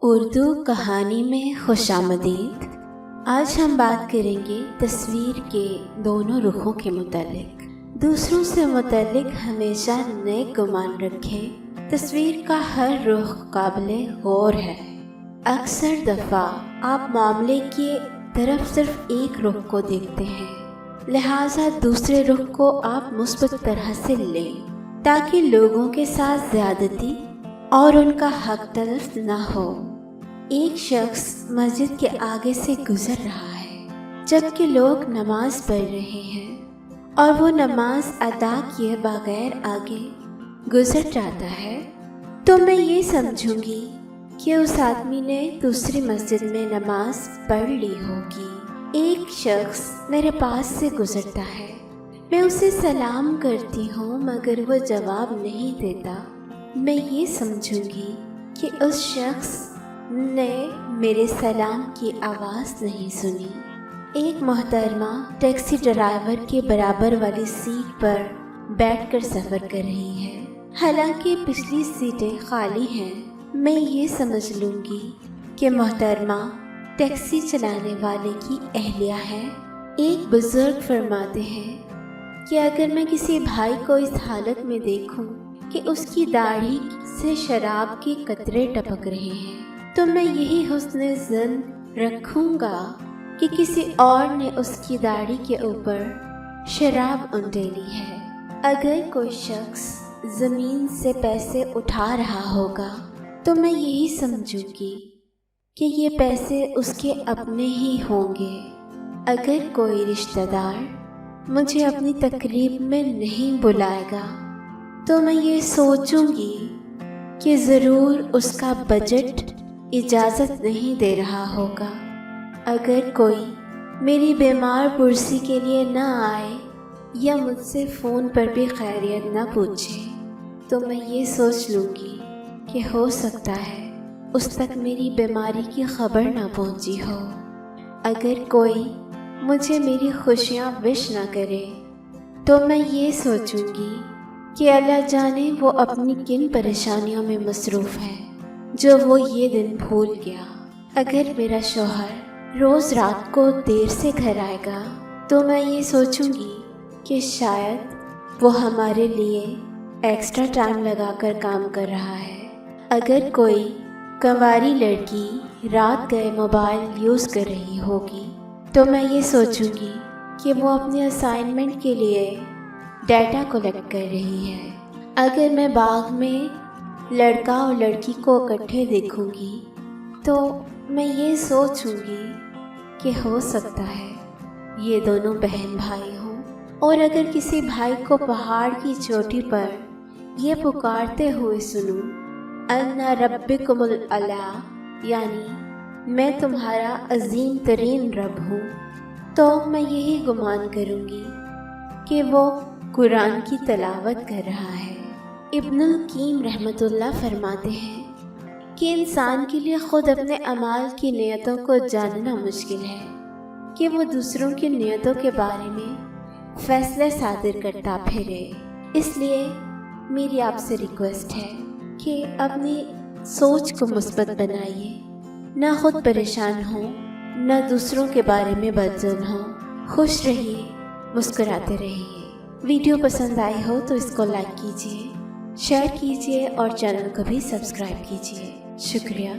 اردو کہانی میں خوش آمدید۔ آج ہم بات کریں گے تصویر کے دونوں رخوں کے متعلق۔ دوسروں سے متعلق ہمیشہ نیک گمان رکھیں، تصویر کا ہر رخ قابل غور ہے۔ اکثر دفعہ آپ معاملے کی طرف صرف ایک رخ کو دیکھتے ہیں، لہٰذا دوسرے رخ کو آپ مثبت طرح سے لیں تاکہ لوگوں کے ساتھ زیادتی اور ان کا حق تلف نہ ہو۔ ایک شخص مسجد کے آگے سے گزر رہا ہے جبکہ لوگ نماز پڑھ رہے ہیں اور وہ نماز ادا کیے بغیر آگے گزر جاتا ہے تو میں یہ سمجھوں گی کہ اس آدمی نے دوسری مسجد میں نماز پڑھ لی ہوگی۔ ایک شخص میرے پاس سے گزرتا ہے، میں اسے سلام کرتی ہوں مگر وہ جواب نہیں دیتا، میں یہ سمجھوں گی کہ اس شخص نے میرے سلام کی آواز نہیں سنی۔ ایک محترمہ ٹیکسی ڈرائیور کے برابر والی سیٹ پر بیٹھ کر سفر کر رہی ہے، حالانکہ پچھلی سیٹیں خالی ہیں۔ میں یہ سمجھ لوں گی کہ محترمہ ٹیکسی چلانے والے کی اہلیہ ہے۔ ایک بزرگ فرماتے ہیں کہ اگر میں کسی بھائی کو اس حالت میں دیکھوں کہ اس کی داڑھی سے شراب کے قطرے ٹپک رہے ہیں تو میں یہی حسن ظن رکھوں گا کہ کسی اور نے اس کی داڑھی کے اوپر شراب انڈیلی ہے۔ اگر کوئی شخص زمین سے پیسے اٹھا رہا ہوگا تو میں یہی سمجھوں گی کہ یہ پیسے اس کے اپنے ہی ہوں گے۔ اگر کوئی رشتہ دار مجھے اپنی تقریب میں نہیں بلائے گا تو میں یہ سوچوں گی کہ ضرور اس کا بجٹ اجازت نہیں دے رہا ہوگا۔ اگر کوئی میری بیمار پرسی کے لیے نہ آئے یا مجھ سے فون پر بھی خیریت نہ پوچھے تو میں یہ سوچ لوں گی کہ ہو سکتا ہے اس تک میری بیماری کی خبر نہ پہنچی ہو۔ اگر کوئی مجھے میری خوشیاں وش نہ کرے تو میں یہ سوچوں گی کہ اللہ جانے وہ اپنی کن پریشانیوں میں مصروف ہے جو وہ یہ دن بھول گیا۔ اگر میرا شوہر روز رات کو دیر سے گھر آئے گا تو میں یہ سوچوں گی کہ شاید وہ ہمارے لیے ایکسٹرا ٹائم لگا کر کام کر رہا ہے۔ اگر کوئی کنواری لڑکی رات گئے موبائل یوز کر رہی ہوگی تو میں یہ سوچوں گی کہ وہ اپنے اسائنمنٹ کے لیے ڈیٹا کلیکٹ کر رہی ہے۔ اگر میں باغ میں لڑکا اور لڑکی کو اکٹھے دیکھوں گی تو میں یہ سوچوں گی کہ ہو سکتا ہے یہ دونوں بہن بھائی ہوں۔ اور اگر کسی بھائی کو پہاڑ کی چوٹی پر یہ پکارتے ہوئے سنوں انا ربکم الاعلی، یعنی میں تمہارا عظیم ترین رب ہوں، تو میں یہی گمان کروں گی کہ وہ قرآن کی تلاوت کر رہا ہے۔ ابن القیم رحمۃ اللہ فرماتے ہیں کہ انسان کے لیے خود اپنے اعمال کی نیتوں کو جاننا مشکل ہے کہ وہ دوسروں کی نیتوں کے بارے میں فیصلے صادر کرتا پھرے۔ اس لیے میری آپ سے ریکویسٹ ہے کہ اپنی سوچ کو مثبت بنائیے، نہ خود پریشان ہوں نہ دوسروں کے بارے میں بدظن ہوں۔ خوش رہیے، مسکراتے رہیے۔ ویڈیو پسند آئی ہو تو اس کو لائک کیجیے، شیئر کیجیے اور چینل کو بھی سبسکرائب کیجیے۔ شکریہ۔